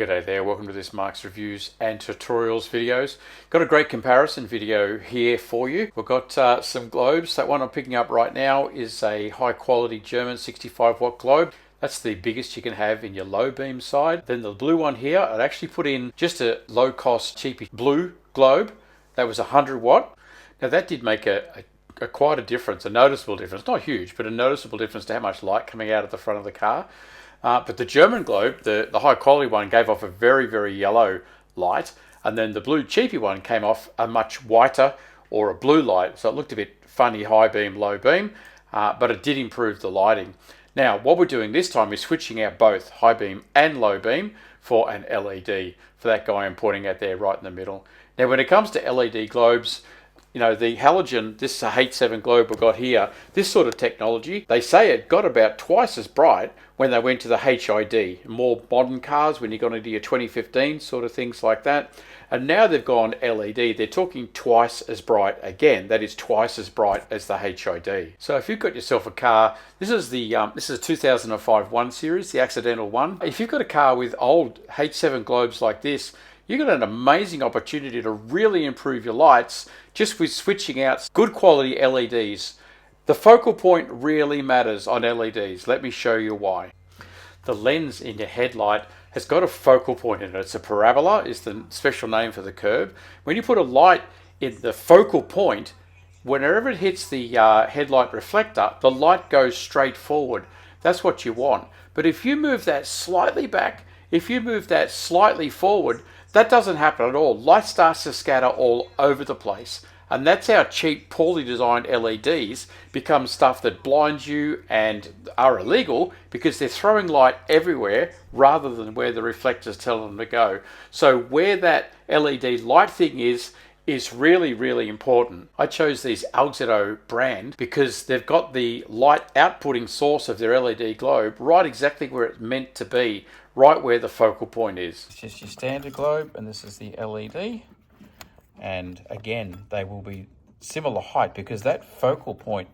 G'day there, welcome to this Mark's Reviews and Tutorials videos. Got a great comparison video here for you. We've got some globes. That one I'm picking up right now is a high quality German 65 watt globe. That's the biggest you can have in your low beam side. Then the blue one here, I'd actually put in just a low cost cheapy blue globe. That was 100 watt. Now that did make quite a difference, a noticeable difference. Not huge, but a noticeable difference to how much light coming out of the front of the car. But the German globe, the high quality one, gave off a very, very yellow light, and then the blue cheapy one came off a much whiter or a blue light. So it looked a bit funny, high beam, low beam, but it did improve the lighting. Now, what we're doing this time is switching out both high beam and low beam for an LED, for that guy I'm pointing at there right in the middle. Now, when it comes to LED globes, you know, the halogen, this H7 globe we've got here, this sort of technology, they say it got about twice as bright when they went to the HID, more modern cars, when you got into your 2015 sort of things like that. And now they've gone LED, they're talking twice as bright again. That is twice as bright as the HID. So if you've got yourself a car, this is a 2005 1 Series, the accidental one. If you've got a car with old H7 globes like this, you've got an amazing opportunity to really improve your lights just with switching out good quality LEDs. The focal point really matters on LEDs. Let me show you why. The lens in your headlight has got a focal point in it. It's a parabola, is the special name for the curve. When you put a light in the focal point, whenever it hits the headlight reflector, the light goes straight forward. That's what you want. But if you move that slightly back, if you move that slightly forward, that doesn't happen at all. Light starts to scatter all over the place. And that's how cheap, poorly designed LEDs become stuff that blinds you and are illegal, because they're throwing light everywhere rather than where the reflectors tell them to go. So where that LED light thing is really, really important. I chose these AUXITO brand because they've got the light outputting source of their LED globe right exactly where it's meant to be, right where the focal point is. It's just your standard globe, and this is the LED. And again, they will be similar height, because that focal point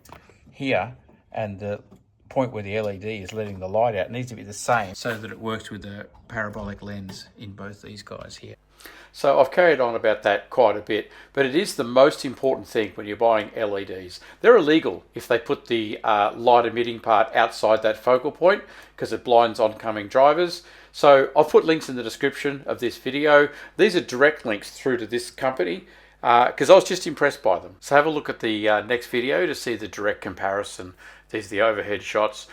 here and the point where the LED is letting the light out needs to be the same, so that it works with the parabolic lens in both these guys here. So I've carried on about that quite a bit, but it is the most important thing when you're buying LEDs. They're illegal if they put the light emitting part outside that focal point, because it blinds oncoming drivers. So I'll put links in the description of this video. These are direct links through to this company, because I was just impressed by them. So have a look at the next video to see the direct comparison. These are the overhead shots.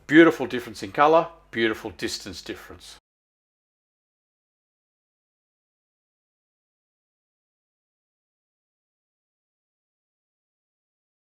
Beautiful difference in color, beautiful distance difference.